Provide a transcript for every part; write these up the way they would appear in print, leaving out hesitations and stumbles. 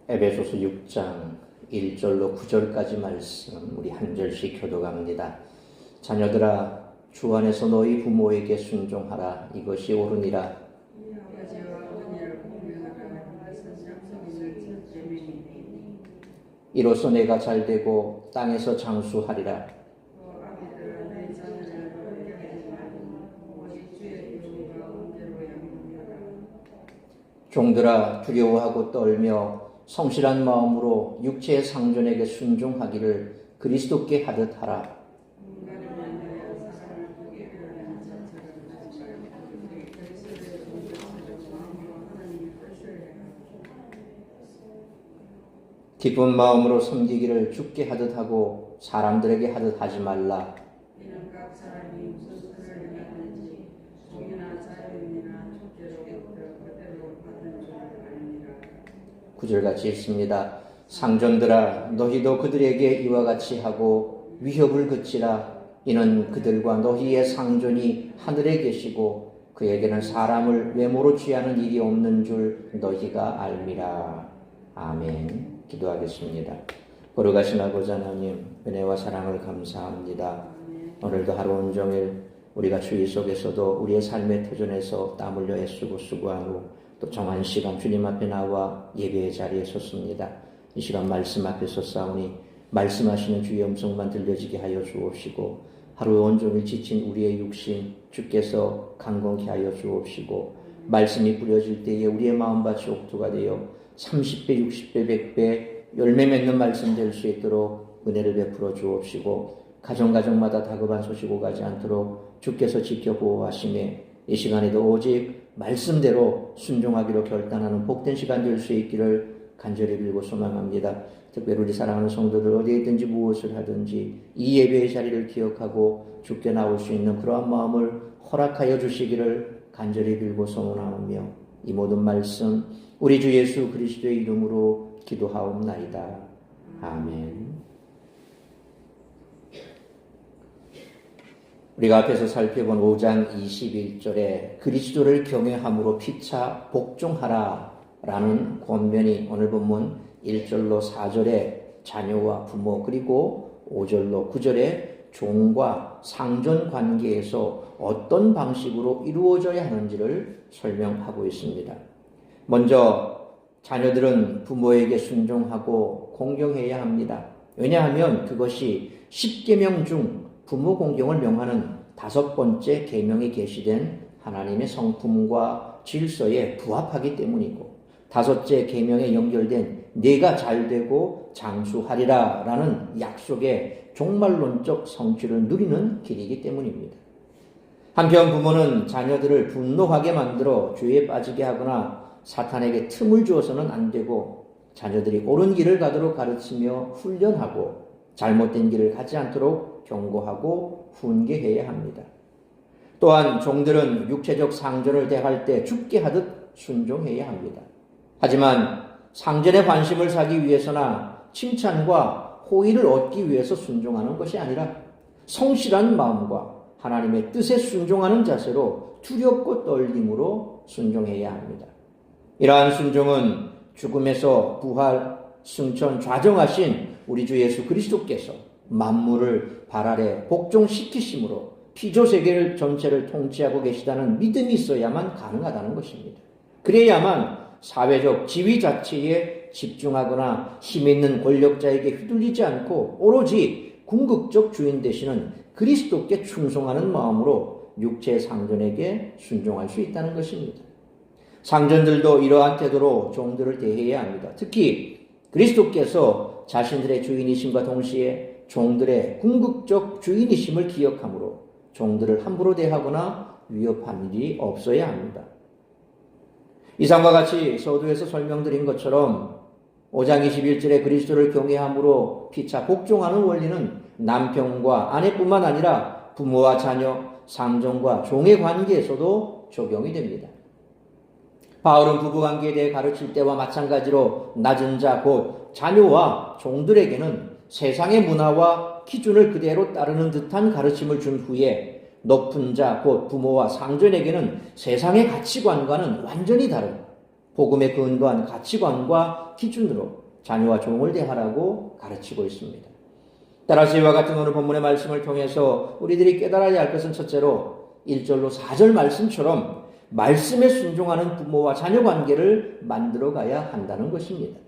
에베소서 6장 1절로 9절까지 말씀 우리 한 절씩 교독합니다. 자녀들아 주 안에서 너희 부모에게 순종하라. 이것이 옳으니라. 이로써 내가 잘되고 땅에서 장수하리라. 종들아 두려워하고 떨며 성실한 마음으로 육체의 상전에게 순종하기를 그리스도께 하듯 하라. 기쁜 마음으로 섬기기를 주께 하듯 하고 사람들에게 하듯 하지 말라. 구절같이 있습니다. 상전들아 너희도 그들에게 이와 같이 하고 위협을 그치라. 이는 그들과 너희의 상전이 하늘에 계시고 그에게는 사람을 외모로 취하는 일이 없는 줄 너희가 알미라. 아멘. 기도하겠습니다. 거룩하신 아버지 하나님, 은혜와 사랑을 감사합니다. 오늘도 하루 온종일 우리가 주의 속에서도 우리의 삶의 터전에서 땀 흘려 애쓰고 수고한 후 또 정한 시간 주님 앞에 나와 예배의 자리에 섰습니다. 이 시간 말씀 앞에 섰사오니 말씀하시는 주의 음성만 들려지게 하여 주옵시고 하루 온종일 지친 우리의 육신 주께서 강건케 하여 주옵시고 말씀이 뿌려질 때에 우리의 마음밭이 옥토가 되어 30배, 60배, 100배 열매 맺는 말씀 될 수 있도록 은혜를 베풀어 주옵시고 가정마다 다급한 소식 오가지 않도록 주께서 지켜 보호하시매 이 시간에도 오직 말씀대로 순종하기로 결단하는 복된 시간 될 수 있기를 간절히 빌고 소망합니다. 특별히 우리 사랑하는 성도들 어디에 있든지 무엇을 하든지 이 예배의 자리를 기억하고 주께 나올 수 있는 그러한 마음을 허락하여 주시기를 간절히 빌고 소원하며 이 모든 말씀 우리 주 예수 그리스도의 이름으로 기도하옵나이다. 아멘. 우리가 앞에서 살펴본 5장 21절에 그리스도를 경외함으로 피차 복종하라 라는 권면이 오늘 본문 1절로 4절에 자녀와 부모 그리고 5절로 9절에 종과 상전 관계에서 어떤 방식으로 이루어져야 하는지를 설명하고 있습니다. 먼저 자녀들은 부모에게 순종하고 공경해야 합니다. 왜냐하면 그것이 10계명 중 부모 공경을 명하는 5번째 계명에 게시된 하나님의 성품과 질서에 부합하기 때문이고 5째 계명에 연결된 내가 잘되고 장수하리라 라는 약속의 종말론적 성취를 누리는 길이기 때문입니다. 한편 부모는 자녀들을 분노하게 만들어 죄에 빠지게 하거나 사탄에게 틈을 주어서는 안 되고 자녀들이 옳은 길을 가도록 가르치며 훈련하고 잘못된 길을 가지 않도록 경고하고 훈계해야 합니다. 또한 종들은 육체적 상전을 대할 때 죽게 하듯 순종해야 합니다. 하지만 상전의 관심을 사기 위해서나 칭찬과 호의를 얻기 위해서 순종하는 것이 아니라 성실한 마음과 하나님의 뜻에 순종하는 자세로 두렵고 떨림으로 순종해야 합니다. 이러한 순종은 죽음에서 부활, 승천, 좌정하신 우리 주 예수 그리스도께서 만물을 발 아래 복종시키심으로 피조세계를 전체를 통치하고 계시다는 믿음이 있어야만 가능하다는 것입니다. 그래야만 사회적 지위 자체에 집중하거나 힘 있는 권력자에게 휘둘리지 않고 오로지 궁극적 주인 되시는 그리스도께 충성하는 마음으로 육체의 상전에게 순종할 수 있다는 것입니다. 상전들도 이러한 태도로 종들을 대해야 합니다. 특히 그리스도께서 자신들의 주인이심과 동시에 종들의 궁극적 주인이심을 기억하므로 종들을 함부로 대하거나 위협한 일이 없어야 합니다. 이상과 같이 서두에서 설명드린 것처럼 5장 21절에 그리스도를 경외함으로 피차 복종하는 원리는 남편과 아내뿐만 아니라 부모와 자녀, 상전과 종의 관계에서도 적용이 됩니다. 바울은 부부관계에 대해 가르칠 때와 마찬가지로 낮은 자 곧 자녀와 종들에게는 세상의 문화와 기준을 그대로 따르는 듯한 가르침을 준 후에 높은 자 곧 부모와 상전에게는 세상의 가치관과는 완전히 다른 복음에 근거한 가치관과 기준으로 자녀와 종을 대하라고 가르치고 있습니다. 따라서 이와 같은 오늘 본문의 말씀을 통해서 우리들이 깨달아야 할 것은 첫째로 1절로 4절 말씀처럼 말씀에 순종하는 부모와 자녀 관계를 만들어가야 한다는 것입니다.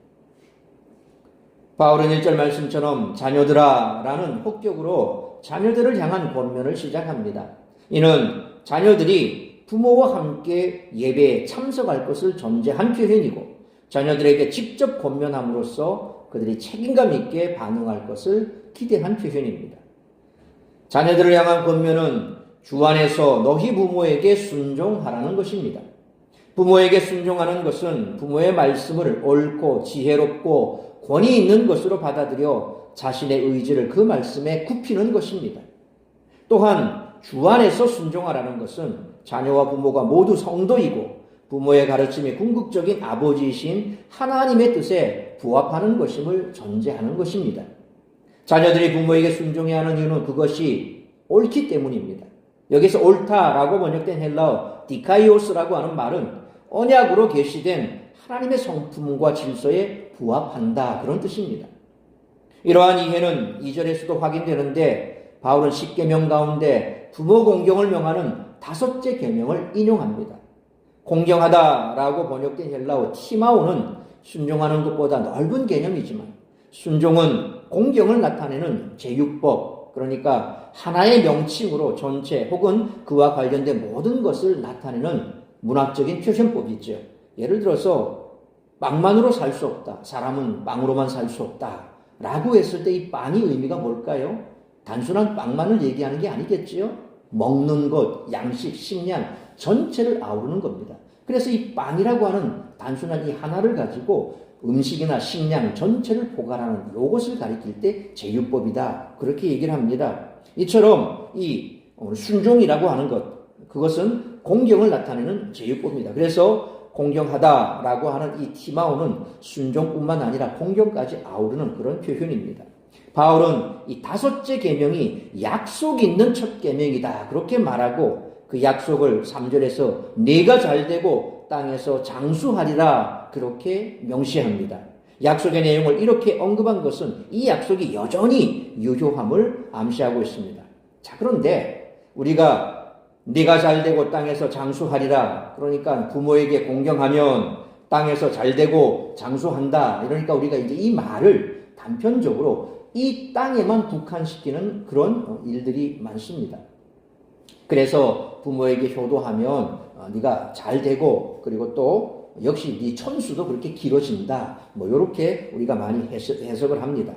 바울은 1절 말씀처럼 자녀들아 라는 혹격으로 자녀들을 향한 권면을 시작합니다. 이는 자녀들이 부모와 함께 예배에 참석할 것을 전제한 표현이고 자녀들에게 직접 권면함으로써 그들이 책임감 있게 반응할 것을 기대한 표현입니다. 자녀들을 향한 권면은 주 안에서 너희 부모에게 순종하라는 것입니다. 부모에게 순종하는 것은 부모의 말씀을 옳고 지혜롭고 권위 있는 것으로 받아들여 자신의 의지를 그 말씀에 굽히는 것입니다. 또한 주 안에서 순종하라는 것은 자녀와 부모가 모두 성도이고 부모의 가르침이 궁극적인 아버지이신 하나님의 뜻에 부합하는 것임을 전제하는 것입니다. 자녀들이 부모에게 순종해야 하는 이유는 그것이 옳기 때문입니다. 여기서 옳다라고 번역된 헬라어 디카이오스라고 하는 말은 언약으로 계시된 하나님의 성품과 질서에 부합한다 그런 뜻입니다. 이러한 이해는 2절에서도 확인되는데 바울은 10계명 가운데 부모 공경을 명하는 5째 계명을 인용합니다. 공경하다라고 번역된 헬라어 티마오는 순종하는 것보다 넓은 개념이지만 순종은 공경을 나타내는 제육법, 그러니까 하나의 명칭으로 전체 혹은 그와 관련된 모든 것을 나타내는 문학적인 표현법이죠. 예를 들어서 빵만으로 살 수 없다. 사람은 빵으로만 살 수 없다. 라고 했을 때 이 빵이 의미가 뭘까요? 단순한 빵만을 얘기하는 게 아니겠지요? 먹는 것, 양식, 식량 전체를 아우르는 겁니다. 그래서 이 빵이라고 하는 단순한 이 하나를 가지고 음식이나 식량 전체를 포괄하는 이것을 가리킬 때 제육법이다. 그렇게 얘기를 합니다. 이처럼 이 순종이라고 하는 것, 그것은 공경을 나타내는 제육법입니다. 그래서 공경하다라고 하는 이 티마오는 순종뿐만 아니라 공경까지 아우르는 그런 표현입니다. 바울은 이 5째 계명이 약속 있는 첫 계명이다 그렇게 말하고 그 약속을 3절에서 네가 잘되고 땅에서 장수하리라 그렇게 명시합니다. 약속의 내용을 이렇게 언급한 것은 이 약속이 여전히 유효함을 암시하고 있습니다. 자, 그런데 우리가 네가 잘되고 땅에서 장수하리라, 그러니까 부모에게 공경하면 땅에서 잘되고 장수한다, 이러니까 우리가 이제 이 말을 단편적으로 이 땅에만 국한시키는 그런 일들이 많습니다. 그래서 부모에게 효도하면 네가 잘되고 그리고 또 역시 네 천수도 그렇게 길어진다, 뭐 이렇게 우리가 많이 해석을 합니다.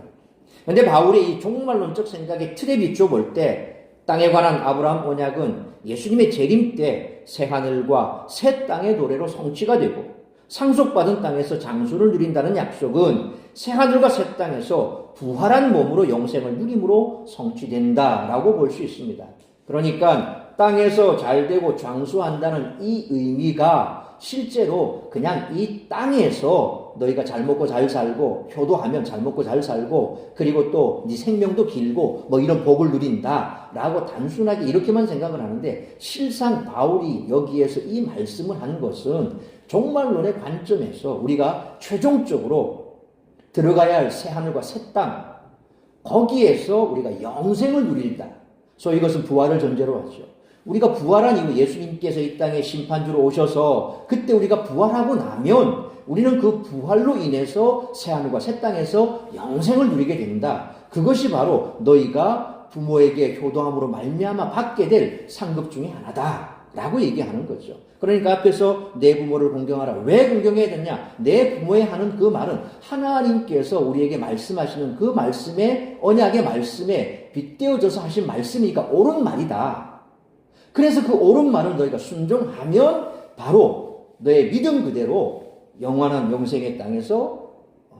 그런데 바울의 이 종말론적 생각의 틀에 비춰 볼 때 땅에 관한 아브라함 언약은 예수님의 재림 때 새하늘과 새 땅의 노래로 성취가 되고 상속받은 땅에서 장수를 누린다는 약속은 새하늘과 새 땅에서 부활한 몸으로 영생을 누림으로 성취된다라고 볼 수 있습니다. 그러니까 땅에서 잘되고 장수한다는 이 의미가 실제로 그냥 이 땅에서 너희가 잘 먹고 잘 살고 효도하면 잘 먹고 잘 살고 그리고 또 네 생명도 길고 뭐 이런 복을 누린다라고 단순하게 이렇게만 생각을 하는데, 실상 바울이 여기에서 이 말씀을 한 것은 종말론의 관점에서 우리가 최종적으로 들어가야 할 새하늘과 새 땅, 거기에서 우리가 영생을 누린다. 소위 이것은 부활을 전제로 하죠. 우리가 부활한 이후 예수님께서 이 땅에 심판주로 오셔서 그때 우리가 부활하고 나면 우리는 그 부활로 인해서 새하늘과 새 땅에서 영생을 누리게 된다. 그것이 바로 너희가 부모에게 효도함으로 말미암아 받게 될 상급 중에 하나다라고 얘기하는 거죠. 그러니까 앞에서 내 부모를 공경하라. 왜 공경해야 되냐? 내 부모에 하는 그 말은 하나님께서 우리에게 말씀하시는 그 말씀에, 언약의 말씀에 빗대어져서 하신 말씀이니까 옳은 말이다. 그래서 그 옳은 말을 너희가 순종하면 바로 너의 믿음 그대로 영원한 영생의 땅에서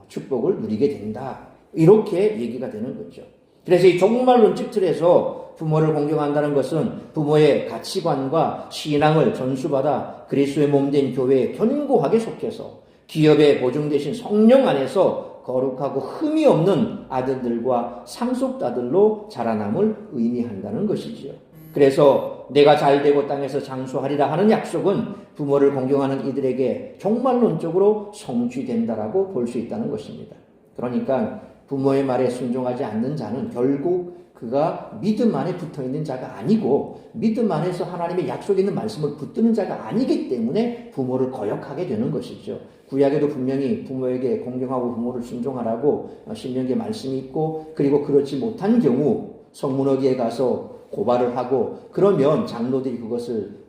축복을 누리게 된다. 이렇게 얘기가 되는 거죠. 그래서 이 종말론적 틀에서 부모를 공경한다는 것은 부모의 가치관과 신앙을 전수받아 그리스도의 몸된 교회에 견고하게 속해서 기업에 보증되신 성령 안에서 거룩하고 흠이 없는 아들들과 상속자들로 자라남을 의미한다는 것이지요. 그래서 내가 잘되고 땅에서 장수하리라 하는 약속은 부모를 공경하는 이들에게 종말론적으로 성취된다라고 볼 수 있다는 것입니다. 그러니까 부모의 말에 순종하지 않는 자는 결국 그가 믿음 안에 붙어있는 자가 아니고 믿음 안에서 하나님의 약속에 있는 말씀을 붙드는 자가 아니기 때문에 부모를 거역하게 되는 것이죠. 구약에도 분명히 부모에게 공경하고 부모를 순종하라고 신명기에 말씀이 있고, 그리고 그렇지 못한 경우 성문어기에 가서 고발을 하고, 그러면 장로들이 그것을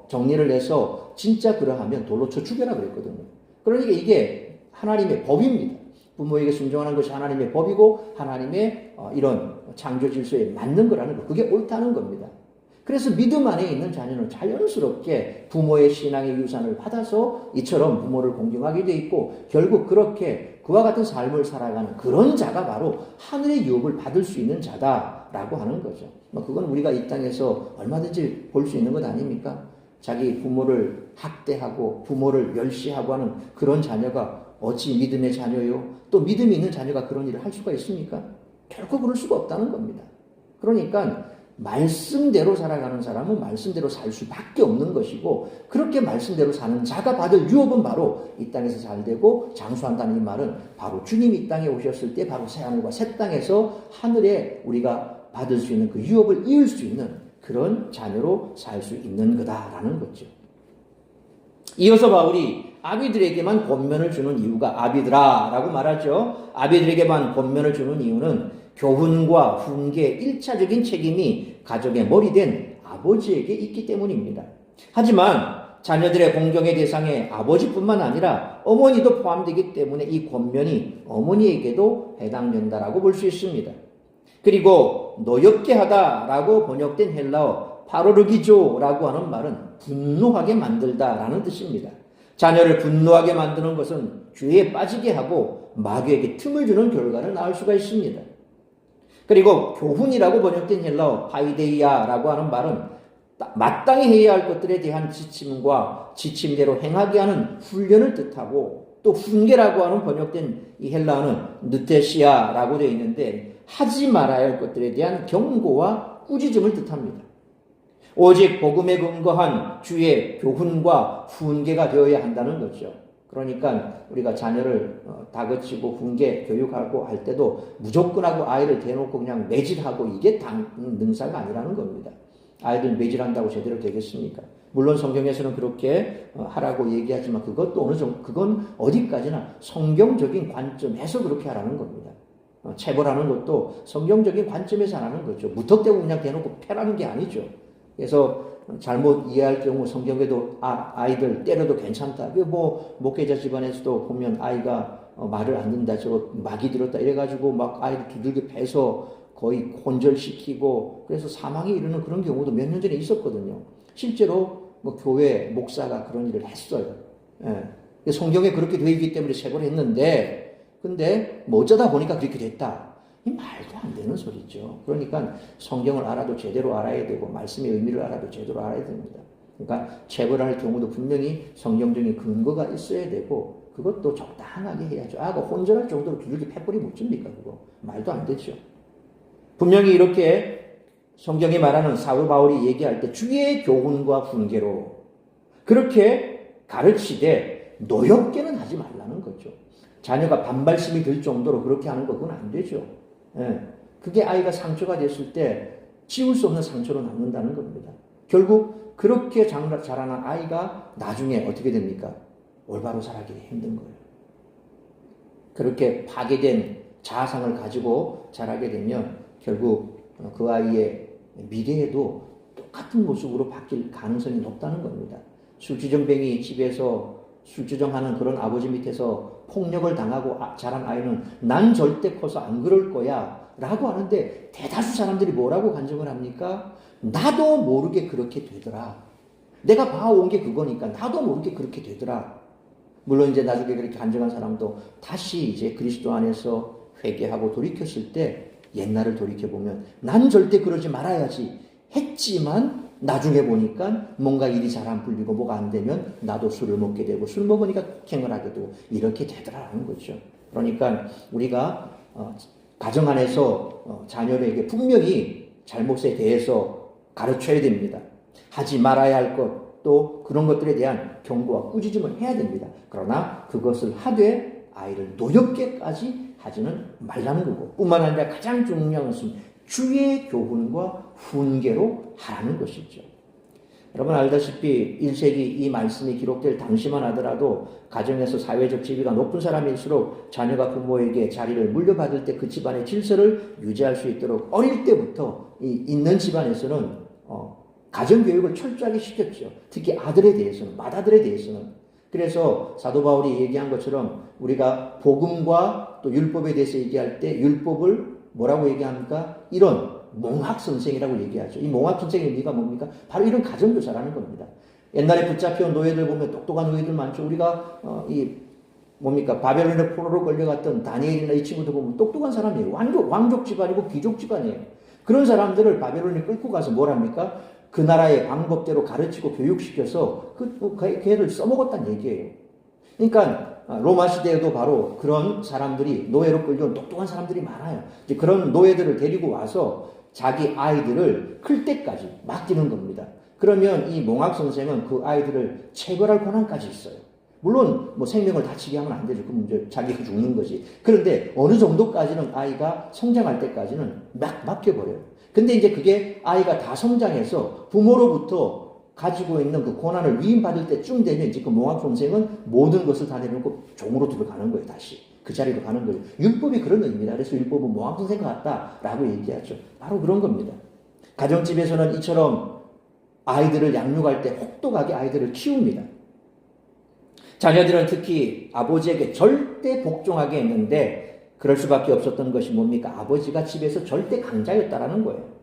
정리를 해서 진짜 그러하면 돌로 쳐 죽여라 그랬거든요. 그러니까 이게 하나님의 법입니다. 부모에게 순종하는 것이 하나님의 법이고 하나님의 이런 창조 질서에 맞는 거라는 거, 그게 옳다는 겁니다. 그래서 믿음 안에 있는 자녀는 자연스럽게 부모의 신앙의 유산을 받아서 이처럼 부모를 공경하게 돼 있고, 결국 그렇게 그와 같은 삶을 살아가는 그런 자가 바로 하늘의 유업을 받을 수 있는 자다라고 하는 거죠. 그건 우리가 이 땅에서 얼마든지 볼 수 있는 것 아닙니까? 자기 부모를 학대하고 부모를 멸시하고 하는 그런 자녀가 어찌 믿음의 자녀요? 또 믿음이 있는 자녀가 그런 일을 할 수가 있습니까? 결코 그럴 수가 없다는 겁니다. 그러니까 말씀대로 살아가는 사람은 말씀대로 살 수밖에 없는 것이고, 그렇게 말씀대로 사는 자가 받을 유업은 바로 이 땅에서 잘되고 장수한다는 이 말은 바로 주님이 이 땅에 오셨을 때 바로 새하늘과 새 땅에서 하늘에 우리가 받을 수 있는 그 유업을 이을 수 있는 그런 자녀로 살 수 있는 거다라는 거죠. 이어서 바울이 아비들에게만 권면을 주는 이유가, 아비들아 라고 말하죠. 아비들에게만 권면을 주는 이유는 교훈과 훈계의 1차적인 책임이 가족의 머리된 아버지에게 있기 때문입니다. 하지만 자녀들의 공경의 대상에 아버지뿐만 아니라 어머니도 포함되기 때문에 이 권면이 어머니에게도 해당된다라고 볼 수 있습니다. 그리고 노엽게 하다라고 번역된 헬라어 파로르기조라고 하는 말은 분노하게 만들다라는 뜻입니다. 자녀를 분노하게 만드는 것은 죄에 빠지게 하고 마귀에게 틈을 주는 결과를 낳을 수가 있습니다. 그리고 교훈이라고 번역된 헬라어 파이데이아라고 하는 말은 마땅히 해야 할 것들에 대한 지침과 지침대로 행하게 하는 훈련을 뜻하고, 또 훈계라고 하는 번역된 이 헬라어는 느테시아라고 되어 있는데 하지 말아야 할 것들에 대한 경고와 꾸짖음을 뜻합니다. 오직 복음에 근거한 주의 교훈과 훈계가 되어야 한다는 거죠. 그러니까 우리가 자녀를 다그치고 훈계, 교육하고 할 때도 무조건 하고 아이를 대놓고 그냥 매질하고 이게 능사가 아니라는 겁니다. 아이들 매질한다고 제대로 되겠습니까? 물론 성경에서는 그렇게 하라고 얘기하지만 그것도 어느 정도, 그건 어디까지나 성경적인 관점에서 그렇게 하라는 겁니다. 체벌하는 것도 성경적인 관점에서 하라는 거죠. 무턱대고 그냥 대놓고 패라는 게 아니죠. 그래서 잘못 이해할 경우 성경에도 아이들 때려도 괜찮다. 목회자 집안에서도 보면 아이가 말을 안 듣는다, 저거 마귀 들었다 이래가지고 막 아이를 두들겨 패서 거의 혼절시키고 그래서 사망에 이르는 그런 경우도 몇 년 전에 있었거든요. 실제로 교회 목사가 그런 일을 했어요. 예. 성경에 그렇게 되어 있기 때문에 체벌을 했는데, 근데 어쩌다 보니까 그렇게 됐다. 이 말도 안 되는 소리죠. 그러니까 성경을 알아도 제대로 알아야 되고 말씀의 의미를 알아도 제대로 알아야 됩니다. 그러니까 체벌할 경우도 분명히 성경적인 근거가 있어야 되고, 그것도 적당하게 해야죠. 그 혼절할 정도로 두들겨 패버리 못 줍니까? 그거 말도 안 되죠. 분명히 이렇게 성경이 말하는 사도 바울이 얘기할 때 주의 교훈과 훈계로 그렇게 가르치되 노엽게는 하지 말라는 거죠. 자녀가 반발심이 들 정도로 그렇게 하는 거 그건 안 되죠. 예. 그게 아이가 상처가 됐을 때 지울 수 없는 상처로 남는다는 겁니다. 결국 그렇게 자라난 아이가 나중에 어떻게 됩니까? 올바로 자라기 힘든 거예요. 그렇게 파괴된 자아상을 가지고 자라게 되면 결국 그 아이의 미래에도 똑같은 모습으로 바뀔 가능성이 높다는 겁니다. 술주정뱅이 집에서 술주정하는 그런 아버지 밑에서 폭력을 당하고 자란 아이는 난 절대 커서 안 그럴 거야 라고 하는데, 대다수 사람들이 뭐라고 간증을 합니까? 나도 모르게 그렇게 되더라. 내가 봐온 게 그거니까 나도 모르게 그렇게 되더라. 물론 이제 나중에 그렇게 간증한 사람도 다시 이제 그리스도 안에서 회개하고 돌이켰을 때 옛날을 돌이켜보면 난 절대 그러지 말아야지 했지만 나중에 보니까 뭔가 일이 잘 안 풀리고 뭐가 안 되면 나도 술을 먹게 되고 술 먹으니까 폭행을 하게 되고 이렇게 되더라는 거죠. 그러니까 우리가 가정 안에서 자녀에게 분명히 잘못에 대해서 가르쳐야 됩니다. 하지 말아야 할 것, 또 그런 것들에 대한 경고와 꾸짖음을 해야 됩니다. 그러나 그것을 하되 아이를 노엽게까지 하지는 말라는 거고, 뿐만 아니라 가장 중요한 것은 주의 교훈과 훈계로 하라는 것이죠. 여러분 알다시피 1세기 이 말씀이 기록될 당시만 하더라도 가정에서 사회적 지위가 높은 사람일수록 자녀가 부모에게 자리를 물려받을 때 그 집안의 질서를 유지할 수 있도록 어릴 때부터 있는 집안에서는 가정교육을 철저하게 시켰죠. 특히 아들에 대해서는, 맏아들에 대해서는. 그래서 사도 바울이 얘기한 것처럼 우리가 복음과 또 율법에 대해서 얘기할 때 율법을 뭐라고 얘기합니까? 이런 몽학선생이라고 얘기하죠. 이 몽학선생의 의미가 뭡니까? 바로 이런 가정교사라는 겁니다. 옛날에 붙잡혀온 노예들 보면 똑똑한 노예들 많죠. 우리가 바벨론의 포로로 끌려갔던 다니엘이나 이 친구들 보면 똑똑한 사람이에요. 왕족 집안이고 귀족 집안이에요. 그런 사람들을 바벨론에 끌고 가서 뭘 합니까? 그 나라의 방법대로 가르치고 교육시켜서 걔를 써먹었다는 얘기예요. 그러니까 로마 시대에도 바로 그런 사람들이, 노예로 끌려온 똑똑한 사람들이 많아요. 이제 그런 노예들을 데리고 와서 자기 아이들을 클 때까지 맡기는 겁니다. 그러면 이 몽학 선생은 그 아이들을 체벌할 권한까지 있어요. 물론 생명을 다치게 하면 안 되죠. 그럼 이제 자기가 죽는 거지. 그런데 어느 정도까지는 아이가 성장할 때까지는 막 맡겨버려요. 근데 이제 그게 아이가 다 성장해서 부모로부터 가지고 있는 그 권한을 위임받을 때쯤 되면 이제 그 몽학 선생은 모든 것을 다 내려놓고 종으로 들어가는 거예요. 다시 그 자리로 가는 거예요. 율법이 그런 의미입니다. 그래서 율법은 몽학 선생 같다라고 얘기하죠. 바로 그런 겁니다. 가정집에서는 이처럼 아이들을 양육할 때 혹독하게 아이들을 키웁니다. 자녀들은 특히 아버지에게 절대 복종하게 했는데 그럴 수밖에 없었던 것이 뭡니까? 아버지가 집에서 절대 강자였다라는 거예요.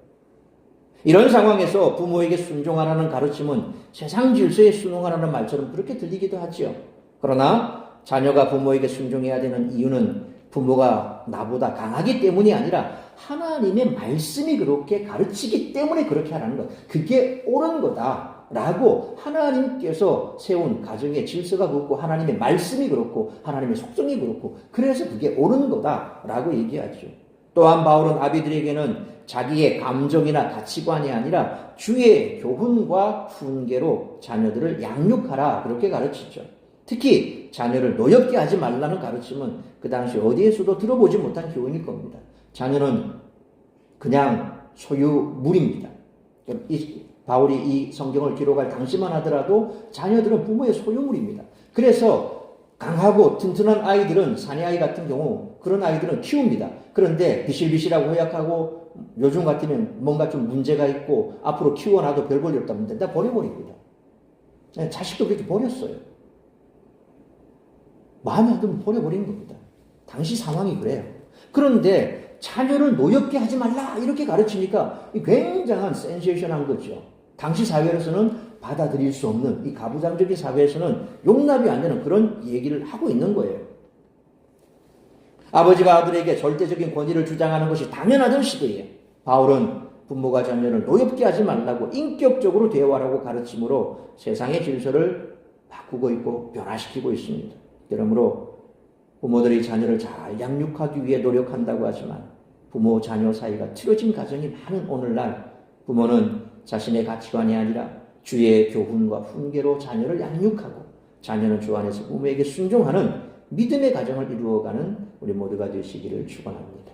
이런 상황에서 부모에게 순종하라는 가르침은 세상 질서에 순응하라는 말처럼 그렇게 들리기도 하죠. 그러나 자녀가 부모에게 순종해야 되는 이유는 부모가 나보다 강하기 때문이 아니라 하나님의 말씀이 그렇게 가르치기 때문에 그렇게 하라는 것. 그게 옳은 거다라고 하나님께서 세운 가정의 질서가 그렇고 하나님의 말씀이 그렇고 하나님의 속성이 그렇고 그래서 그게 옳은 거다라고 얘기하죠. 또한 바울은 아비들에게는 자기의 감정이나 가치관이 아니라 주의 교훈과 훈계로 자녀들을 양육하라 그렇게 가르치죠. 특히 자녀를 노엽게 하지 말라는 가르침은 그 당시 어디에서도 들어보지 못한 교훈일 겁니다. 자녀는 그냥 소유물입니다. 바울이 이 성경을 기록할 당시만 하더라도 자녀들은 부모의 소유물입니다. 그래서 강하고 튼튼한 아이들은 사내아이 같은 경우 그런 아이들은 키웁니다. 그런데 비실비실하고 허약하고 요즘 같으면 뭔가 좀 문제가 있고 앞으로 키워놔도 별 볼 일 없다면 다 버려버립니다. 자식도 그렇게 버렸어요. 마음에 안 들면 버려버리는 겁니다. 당시 상황이 그래요. 그런데 자녀를 노엽게 하지 말라 이렇게 가르치니까 굉장한 센세이션한 거죠. 당시 사회에서는 받아들일 수 없는 이 가부장적인 사회에서는 용납이 안 되는 그런 얘기를 하고 있는 거예요. 아버지가 아들에게 절대적인 권위를 주장하는 것이 당연하던 시대에 바울은 부모가 자녀를 노엽게 하지 말라고 인격적으로 대화하라고 가르침으로 세상의 질서를 바꾸고 있고 변화시키고 있습니다. 그러므로 부모들이 자녀를 잘 양육하기 위해 노력한다고 하지만 부모 자녀 사이가 틀어진 가정이 많은 오늘날 부모는 자신의 가치관이 아니라 주의 교훈과 훈계로 자녀를 양육하고 자녀는 주 안에서 부모에게 순종하는 믿음의 가정을 이루어가는 우리 모두가 되시기를 축원합니다.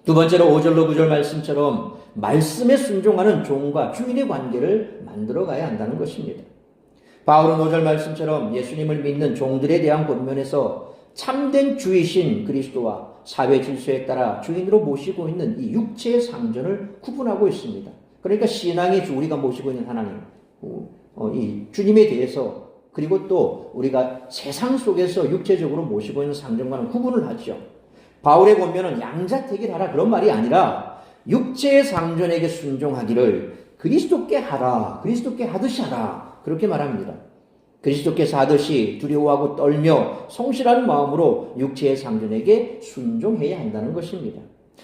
두 번째로 5절로 9절 말씀처럼 말씀에 순종하는 종과 주인의 관계를 만들어가야 한다는 것입니다. 바울은 5절 말씀처럼 예수님을 믿는 종들에 대한 권면에서 참된 주이신 그리스도와 사회 질서에 따라 주인으로 모시고 있는 이 육체의 상전을 구분하고 있습니다. 그러니까 신앙의 주, 우리가 모시고 있는 하나님, 이 주님에 대해서 그리고 또 우리가 세상 속에서 육체적으로 모시고 있는 상전과는 구분을 하죠. 바울의 권면은 양자택일하라 그런 말이 아니라 육체의 상전에게 순종하기를 그리스도께 하라, 그리스도께 하듯이 하라 그렇게 말합니다. 그리스도께서 하듯이 두려워하고 떨며 성실한 마음으로 육체의 상전에게 순종해야 한다는 것입니다.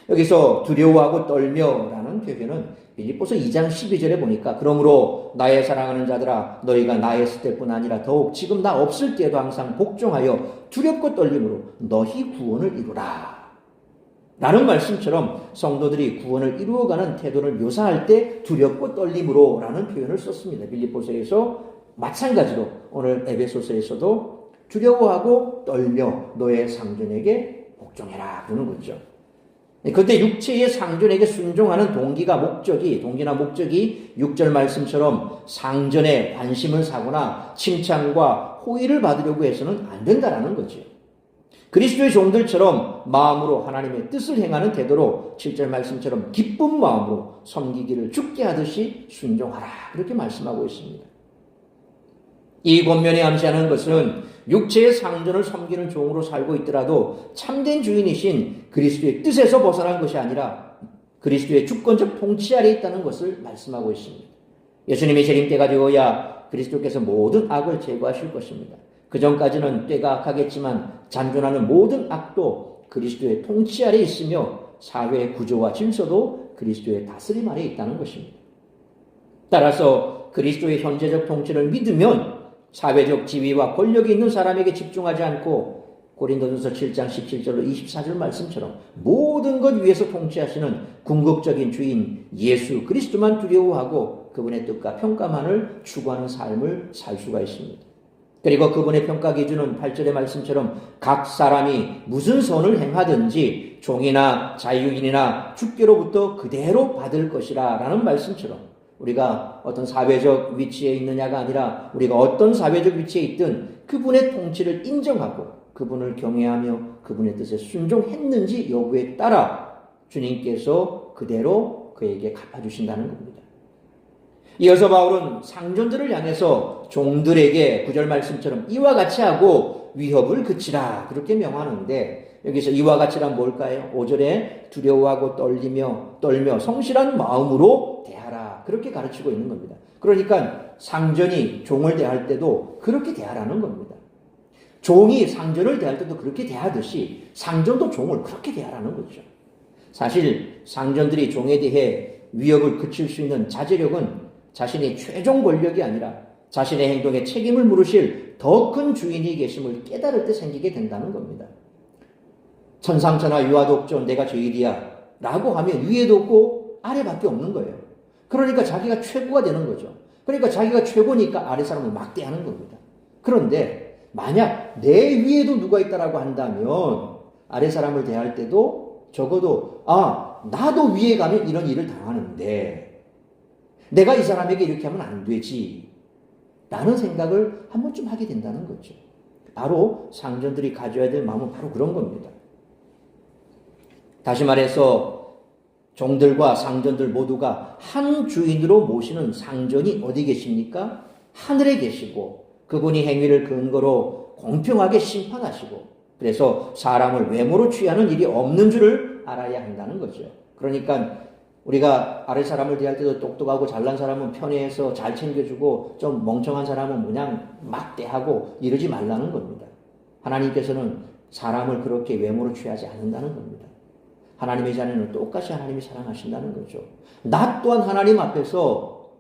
여기서 두려워하고 떨며라는 표현은 빌립보서 2장 12절에 보니까 그러므로 나의 사랑하는 자들아 너희가 나 있을 때뿐 아니라 더욱 지금 나 없을 때에도 항상 복종하여 두렵고 떨림으로 너희 구원을 이루라. 라는 말씀처럼 성도들이 구원을 이루어가는 태도를 묘사할 때 두렵고 떨림으로 라는 표현을 썼습니다. 빌립보서에서 마찬가지로 오늘 에베소서에서도 두려워하고 떨며 너의 상전에게 복종해라 그러는 거죠. 그때 육체의 상전에게 순종하는 동기나 목적이 6절 말씀처럼 상전에 관심을 사거나 칭찬과 호의를 받으려고 해서는 안 된다라는 거죠. 그리스도의 종들처럼 마음으로 하나님의 뜻을 행하는 태도로 7절 말씀처럼 기쁜 마음으로 섬기기를 죽게 하듯이 순종하라 그렇게 말씀하고 있습니다. 이 권면이 암시하는 것은 육체의 상전을 섬기는 종으로 살고 있더라도 참된 주인이신 그리스도의 뜻에서 벗어난 것이 아니라 그리스도의 주권적 통치 아래에 있다는 것을 말씀하고 있습니다. 예수님의 재림 때가 되어야 그리스도께서 모든 악을 제거하실 것입니다. 그 전까지는 때가 악하겠지만 잔존하는 모든 악도 그리스도의 통치 아래에 있으며 사회의 구조와 질서도 그리스도의 다스림 아래에 있다는 것입니다. 따라서 그리스도의 현재적 통치를 믿으면 사회적 지위와 권력이 있는 사람에게 집중하지 않고 고린도전서 7장 17절로 24절 말씀처럼 모든 것 위에서 통치하시는 궁극적인 주인 예수 그리스도만 두려워하고 그분의 뜻과 평가만을 추구하는 삶을 살 수가 있습니다. 그리고 그분의 평가 기준은 8절의 말씀처럼 각 사람이 무슨 선을 행하든지 종이나 자유인이나 주께로부터 그대로 받을 것이라 라는 말씀처럼 우리가 어떤 사회적 위치에 있느냐가 아니라 우리가 어떤 사회적 위치에 있든 그분의 통치를 인정하고 그분을 경외하며 그분의 뜻에 순종했는지 여부에 따라 주님께서 그대로 그에게 갚아주신다는 겁니다. 이어서 바울은 상전들을 향해서 종들에게 9절 말씀처럼 이와 같이 하고 위협을 그치라 그렇게 명하는데 여기서 이와 같이란 뭘까요? 5절에 두려워하고 떨며 성실한 마음으로 대하라 그렇게 가르치고 있는 겁니다. 그러니까 상전이 종을 대할 때도 그렇게 대하라는 겁니다. 종이 상전을 대할 때도 그렇게 대하듯이 상전도 종을 그렇게 대하라는 거죠. 사실 상전들이 종에 대해 위협을 그칠 수 있는 자제력은 자신의 최종 권력이 아니라 자신의 행동에 책임을 물으실 더 큰 주인이 계심을 깨달을 때 생기게 된다는 겁니다. 천상천하 유아독존 내가 제일이야 라고 하면 위에도 없고 아래밖에 없는 거예요. 그러니까 자기가 최고가 되는 거죠. 그러니까 자기가 최고니까 아래 사람을 막대하는 겁니다. 그런데 만약 내 위에도 누가 있다라고 한다면 아래 사람을 대할 때도 적어도 나도 위에 가면 이런 일을 당하는데 내가 이 사람에게 이렇게 하면 안 되지 라는 생각을 한 번쯤 하게 된다는 거죠. 바로 상전들이 가져야 될 마음은 바로 그런 겁니다. 다시 말해서 종들과 상전들 모두가 한 주인으로 모시는 상전이 어디 계십니까? 하늘에 계시고 그분이 행위를 근거로 공평하게 심판하시고 그래서 사람을 외모로 취하는 일이 없는 줄을 알아야 한다는 거죠. 그러니까 우리가 아래 사람을 대할 때도 똑똑하고 잘난 사람은 편애해서 잘 챙겨주고 좀 멍청한 사람은 그냥 막 대하고 이러지 말라는 겁니다. 하나님께서는 사람을 그렇게 외모로 취하지 않는다는 겁니다. 하나님의 자녀는 똑같이 하나님이 사랑하신다는 거죠. 나 또한 하나님 앞에서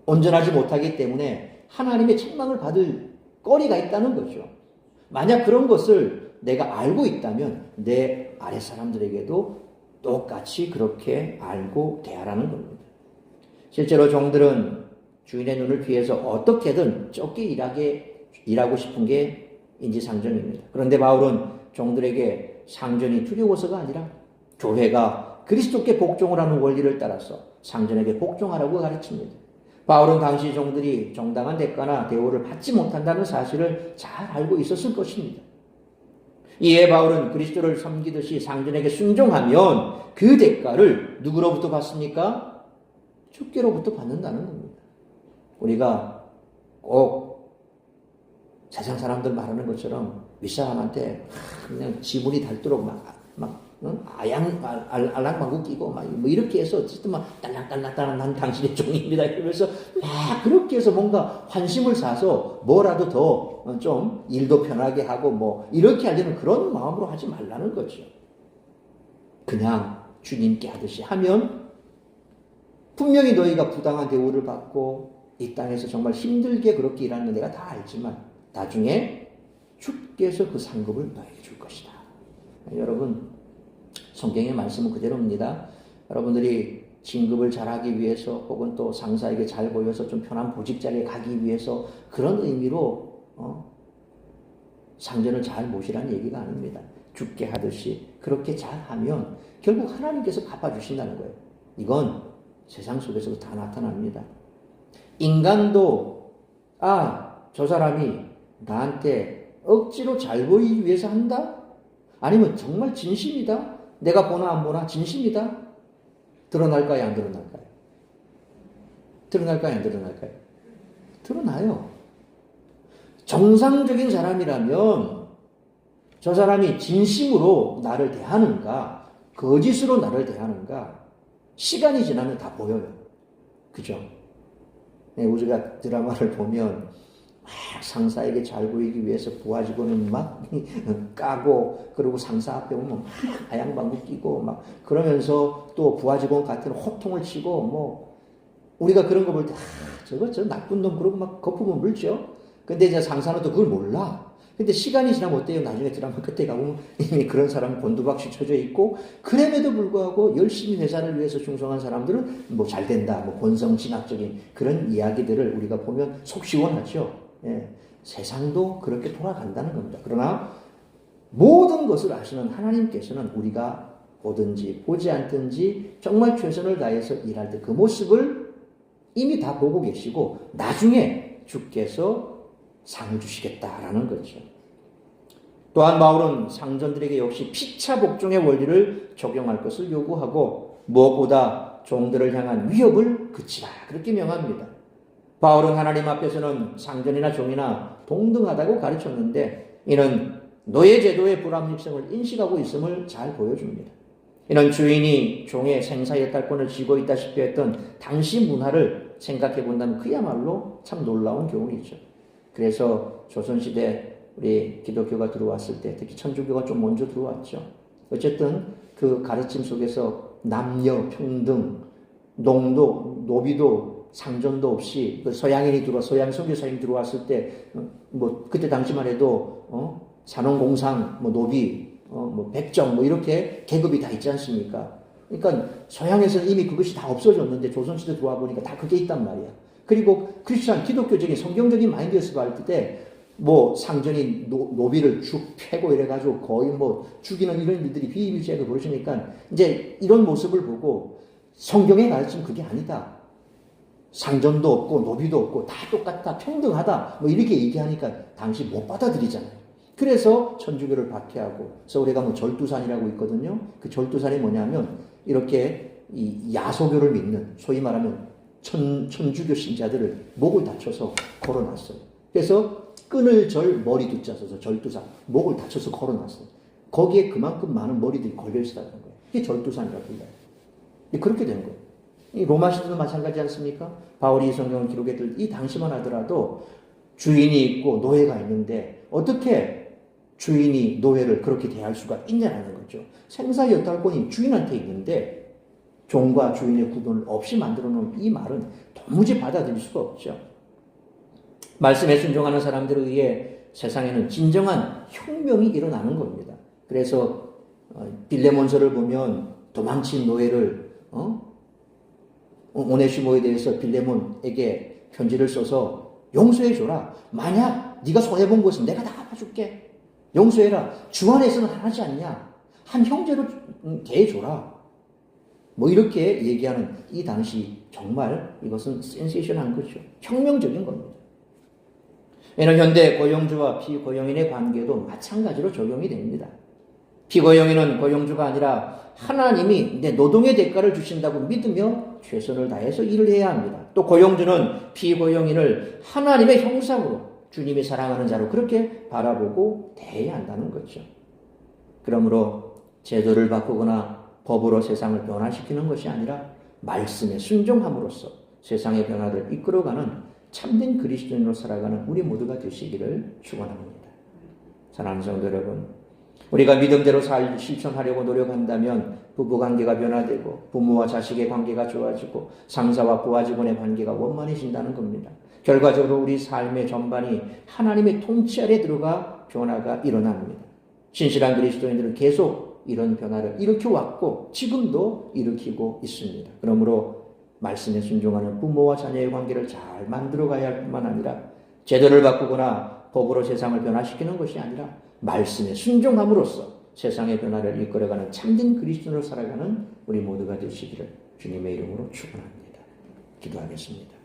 온전하지 못하기 때문에 하나님의 책망을 받을 거리가 있다는 거죠. 만약 그런 것을 내가 알고 있다면 내 아래 사람들에게도 똑같이 그렇게 알고 대하라는 겁니다. 실제로 종들은 주인의 눈을 피해서 어떻게든 적게 일하고 싶은 게 인지상정입니다. 그런데 바울은 종들에게 상전이 두려워서가 아니라 교회가 그리스도께 복종을 하는 원리를 따라서 상전에게 복종하라고 가르칩니다. 바울은 당시 종들이 정당한 대가나 대우를 받지 못한다는 사실을 잘 알고 있었을 것입니다. 이에 바울은 그리스도를 섬기듯이 상전에게 순종하면 그 대가를 누구로부터 받습니까? 주께로부터 받는다는 겁니다. 우리가 꼭 세상 사람들 말하는 것처럼 윗사람한테 그냥 지문이 닳도록 알랑방구 끼고 뭐 이렇게 해서 어쨌든 딸랑딸랑딸랑 난 당신의 종입니다 이러면서 그렇게 해서 뭔가 환심을 사서 뭐라도 더 좀 일도 편하게 하고 뭐 이렇게 하려는 그런 마음으로 하지 말라는 거죠. 그냥 주님께 하듯이 하면 분명히 너희가 부당한 대우를 받고 이 땅에서 정말 힘들게 그렇게 일하는 거 내가 다 알지만 나중에 주께서 그 상급을 너에게 줄 것이다. 여러분 성경의 말씀은 그대로입니다. 여러분들이 진급을 잘하기 위해서 혹은 또 상사에게 잘 보여서 좀 편한 보직 자리에 가기 위해서 그런 의미로 상전을 잘 모시라는 얘기가 아닙니다. 죽게 하듯이 그렇게 잘하면 결국 하나님께서 갚아주신다는 거예요. 이건 세상 속에서도 다 나타납니다. 인간도 저 사람이 나한테 억지로 잘 보이기 위해서 한다? 아니면 정말 진심이다? 내가 보나 안 보나 진심이다? 드러날까요? 안 드러날까요? 드러날까요? 안 드러날까요? 드러나요. 정상적인 사람이라면 저 사람이 진심으로 나를 대하는가, 거짓으로 나를 대하는가, 시간이 지나면 다 보여요. 그죠? 우리가 드라마를 보면 막 상사에게 잘 보이기 위해서 부하 직원은 막 까고, 그리고 상사 앞에 오면 막 하얀 방구 끼고 막 그러면서 또 부하 직원 같은 호통을 치고 우리가 그런 거 볼 때 저 나쁜 놈 그러고 막 거품을 물죠. 근데 이제 상사는 또 그걸 몰라. 근데 시간이 지나면 어때요? 나중에 드라마 끝에 가보면 이미 그런 사람 곤두박질 쳐져 있고, 그럼에도 불구하고 열심히 회사를 위해서 충성한 사람들은 잘 된다, 권성진학적인 그런 이야기들을 우리가 보면 속 시원하죠. 예. 세상도 그렇게 돌아간다는 겁니다. 그러나 모든 것을 아시는 하나님께서는 우리가 보든지 보지 않든지 정말 최선을 다해서 일할 때 그 모습을 이미 다 보고 계시고 나중에 주께서 상을 주시겠다라는 거죠. 또한 바울은 상전들에게 역시 피차 복종의 원리를 적용할 것을 요구하고 무엇보다 종들을 향한 위협을 그치라 그렇게 명합니다. 바울은 하나님 앞에서는 상전이나 종이나 동등하다고 가르쳤는데 이는 노예제도의 불합리성을 인식하고 있음을 잘 보여줍니다. 이는 주인이 종의 생사예탈권을 쥐고 있다시피 했던 당시 문화를 생각해 본다면 그야말로 참 놀라운 교훈이죠. 그래서 조선시대 우리 기독교가 들어왔을 때 특히 천주교가 좀 먼저 들어왔죠. 어쨌든 그 가르침 속에서 남녀 평등, 농도, 노비도 상전도 없이 서양인이 서양 선교사님이 들어왔을 때 그때 당시만 해도 산업공상, 노비, 백정 이렇게 계급이 다 있지 않습니까? 그러니까 서양에서는 이미 그것이 다 없어졌는데 조선시대 들어와 보니까 다 그게 있단 말이야. 그리고 크리스천 기독교적인 성경적인 마인드에서 봤을 때 상전이 노비를 쭉 패고 이래가지고 거의 죽이는 이런 일들이 비일비재하게 벌어지니까 이제 이런 모습을 보고 성경의 가르침 그게 아니다. 상전도 없고 노비도 없고 다 똑같다, 평등하다 이렇게 얘기하니까 당시 못 받아들이잖아요. 그래서 천주교를 박해하고 서울에 가면 절두산이라고 있거든요. 그 절두산이 뭐냐면 이렇게 이 야소교를 믿는 소위 말하면 천주교 신자들을 목을 다쳐서 걸어놨어요. 그래서 끈을 절 머리 두자 써서 절두산 목을 다쳐서 걸어놨어요. 거기에 그만큼 많은 머리들이 걸려있었다는 거예요. 이게 절두산이라고 불려요. 그렇게 된 거예요. 이 로마 시대도 마찬가지 않습니까? 바울이 이 성경을 기록했을 이 당시만 하더라도 주인이 있고 노예가 있는데 어떻게 주인이 노예를 그렇게 대할 수가 있냐는 거죠. 생사여탈권이 주인한테 있는데 종과 주인의 구분을 없이 만들어 놓은 이 말은 도무지 받아들일 수가 없죠. 말씀에 순종하는 사람들에 의해 세상에는 진정한 혁명이 일어나는 겁니다. 그래서 빌레몬서를 보면 도망친 노예를 오네시모에 대해서 빌레몬에게 편지를 써서 용서해 줘라. 만약 네가 손해본 것은 내가 다 갚아줄게. 용서해라. 주 안에서는 하나지 않냐. 한 형제로 대해줘라. 이렇게 얘기하는 이 당시 정말 이것은 센세이션한 거죠. 혁명적인 겁니다. 이는 현대 고용주와 피고용인의 관계도 마찬가지로 적용이 됩니다. 피고용인은 고용주가 아니라 하나님이 내 노동의 대가를 주신다고 믿으며 최선을 다해서 일을 해야 합니다. 또 고용주는 피고용인을 하나님의 형상으로 주님이 사랑하는 자로 그렇게 바라보고 대해야 한다는 거죠. 그러므로 제도를 바꾸거나 법으로 세상을 변화시키는 것이 아니라 말씀에 순종함으로써 세상의 변화를 이끌어가는 참된 그리스도인으로 살아가는 우리 모두가 되시기를 축원합니다. 사랑하는 성도 여러분, 우리가 믿음대로 실천하려고 노력한다면 부부관계가 변화되고 부모와 자식의 관계가 좋아지고 상사와 부하 직원의 관계가 원만해진다는 겁니다. 결과적으로 우리 삶의 전반이 하나님의 통치 아래 들어가 변화가 일어납니다. 신실한 그리스도인들은 계속 이런 변화를 일으켜 왔고 지금도 일으키고 있습니다. 그러므로 말씀에 순종하는 부모와 자녀의 관계를 잘 만들어 가야 할 뿐만 아니라 제도를 바꾸거나 법으로 세상을 변화시키는 것이 아니라 말씀에 순종함으로써 세상의 변화를 이끌어가는 참된 그리스도인으로 살아가는 우리 모두가 되시기를 주님의 이름으로 축원합니다. 기도하겠습니다.